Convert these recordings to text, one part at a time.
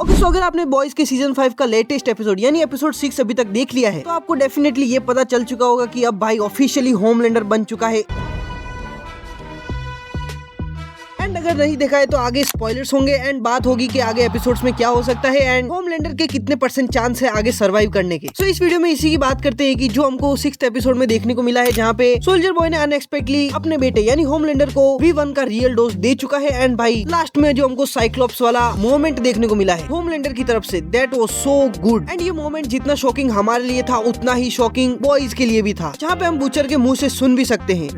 Okay, सो अगर आपने boys के सीजन 5 का लेटेस्ट एपिसोड यानी एपिसोड 6 अभी तक देख लिया है तो आपको डेफिनेटली ये पता चल चुका होगा कि अब भाई ऑफिशियली होमलैंडर बन चुका है। एंड अगर नहीं देखा है तो आगे स्पॉयलर्स होंगे एंड बात होगी कि आगे एपिसोड्स में क्या हो सकता है एंड होमलैंडर के कितने % चांस है आगे सर्वाइव करने के। सो इस वीडियो में इसी की बात करते हैं कि जो हमको 6th एपिसोड में देखने को मिला है, जहाँ पे सोल्जर बॉय ने अनएक्सपेक्टली अपने बेटे यानी होमलैंडर को V1 का रियल डोज दे चुका है। एंड भाई लास्ट में जो हमको साइक्लोप्स वाला मोमेंट देखने को मिला है होमलैंडर की तरफ से, that was so good. And ये मोमेंट जितना शॉकिंग हमारे लिए था उतना ही शॉकिंग बॉयज के लिए भी था, जहाँ पे हम बूचर के मुंह से सुन भी सकते हैं।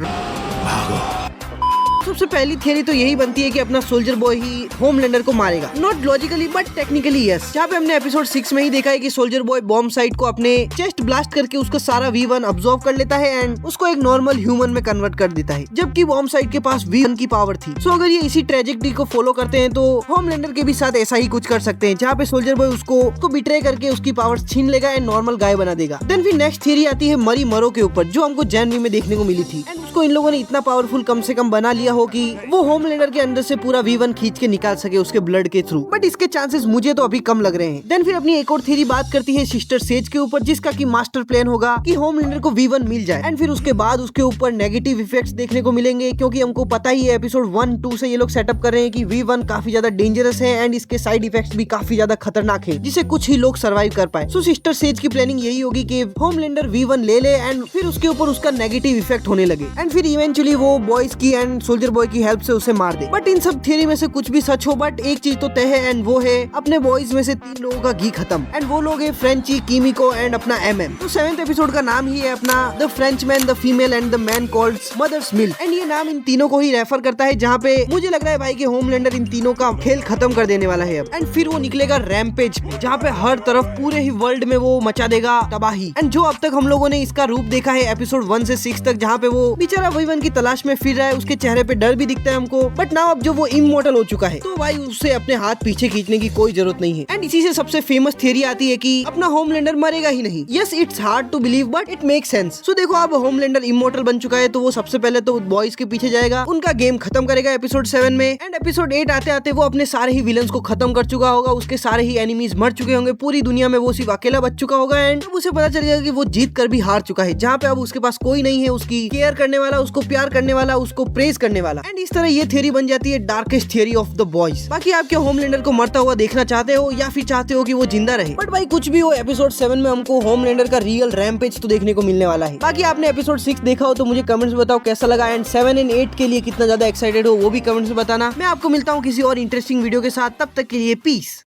सबसे पहली थियरी तो यही बनती है कि अपना सोल्जर बॉय ही होमलैंडर को मारेगा, not logically but technically yes. जहाँ पे हमने एपिसोड 6 में ही देखा है कि सोल्जर बॉय बॉम्ब साइट को अपने चेस्ट ब्लास्ट करके उसका सारा V1 अब्सॉर्ब कर लेता है एंड उसको एक नॉर्मल ह्यूमन में कन्वर्ट कर देता है, जबकि बॉम्ब साइट के पास V1 की पावर थी। सो अगर ये इसी ट्रेजेक्टरी को फॉलो करते हैं तो होमलैंडर के भी साथ ऐसा ही कुछ कर सकते हैं, जहाँ पे सोल्जर बॉय उसको बिट्रे करके उसकी पावर्स छीन लेगा एंड नॉर्मल गाय बना देगा। देन फिर नेक्स्ट थियरी आती है मरी मरो के ऊपर, जो हमको जैनवी में देखने को मिली थी। एंड उसको इन लोगों ने इतना पावरफुल कम से कम बना लिया हो कि वो होमलैंडर के अंदर से पूरा V1 खींच के निकाल सके उसके ब्लड के थ्रू, बट इसके चांसेस मुझे तो अभी कम लग रहे हैं। देन फिर अपनी एक और थ्योरी बात करती है सिस्टर सेज के ऊपर, जिसका की मास्टर प्लान होगा कि होमलैंडर को V1 मिल जाए एंड फिर उसके बाद उसके ऊपर नेगेटिव इफेक्ट्स देखने को मिलेंगे, क्योंकि हमको पता ही है एपिसोड 1-2 से ये लोग सेटअप कर रहे हैं कि V1 काफी ज्यादा डेंजरस है एंड इसके साइड इफेक्ट्स भी काफी ज्यादा खतरनाक है, जिसे कुछ ही लोग सर्वाइव कर पाए। सो सिस्टर सेज की प्लानिंग यही होगी कि होमलैंडर V1 ले ले एंड फिर उसके ऊपर उसका नेगेटिव इफेक्ट होने लगे एंड फिर इवेंचुअली वो बॉयज की एंड सोल्जर बॉय की हेल्प से उसे मार दे। बट इन सब थियरी में से कुछ भी सच हो, बट एक चीज तो तय है एंड वो है अपने बॉयज में से 3 लोगों का घी खत्म एंड वो लोग है फ्रेंची, कीमिको एंड अपना MM। तो 7th एपिसोड का नाम ही है अपना the Frenchman, the female and the man called mother's milk and ये नाम इन तीनों को ही रेफर करता है, जहाँ पे मुझे लग रहा है भाई कि होमलैंडर इन तीनों का खेल खत्म कर देने वाला है अब। एंड फिर वो निकलेगा रैम्पेज पे, जहाँ पे हर तरफ पूरे ही वर्ल्ड में वो मचा देगा तबाही। एंड जो अब तक हम लोगों ने इसका रूप देखा है एपिसोड 1 से 6 तक, जहाँ पे वो बेचारा V1 की तलाश में फिर रहा है, उसके चेहरे पे डर भी दिखता है हमको, बट नाउ अब जो वो इमॉर्टल हो चुका है तो भाई उससे अपने हाथ पीछे खींचने की कोई जरूरत नहीं है। एंड इसी से सबसे फेमस थियरी आती है कि अपना होमलैंडर मरेगा ही नहीं। Yes, it's hard to believe but it make sense. So देखो, अब होमलैंडर इमॉर्टल बन चुका है तो वो सबसे पहले तो बॉयज के पीछे जाएगा, उनका गेम खत्म करेगा एपिसोड 7 में एंड एपिसोड 8 आते आते वो अपने सारे ही विलन्स को खत्म कर चुका होगा, उसके सारे ही एनिमीज मर चुके होंगे, पूरी दुनिया में वो सिर्फ अकेला बच चुका होगा एंड उसे पता चलेगा कि वो जीत कर भी हार चुका है, जहाँ पे अब उसके पास कोई नहीं है उसकी केयर करने वाला, उसको प्यार करने वाला, उसको प्रेज करने वाला। एंड इस तरह ये थियरी बन जाती है darkest theory of the boys. बाकी आप क्या होमलैंडर को मरता हुआ देखना चाहते हो या फिर चाहते हो कि वो जिंदा रहे? बट भाई कुछ भी हो, एपिसोड 7 में हमको होमलैंडर का रियल रैम्पेज तो देखने को मिलने वाला है। बाकी आपने एपिसोड 6 देखा हो तो मुझे कमेंट्स में बताओ कैसा लगा एंड 7 एंड 8 के लिए कितना ज्यादा एक्साइटेड हो वो भी कमेंट्स में बताना। मैं आपको मिलता हूँ किसी और इंटरेस्टिंग वीडियो के साथ, तब तक के लिए पीस।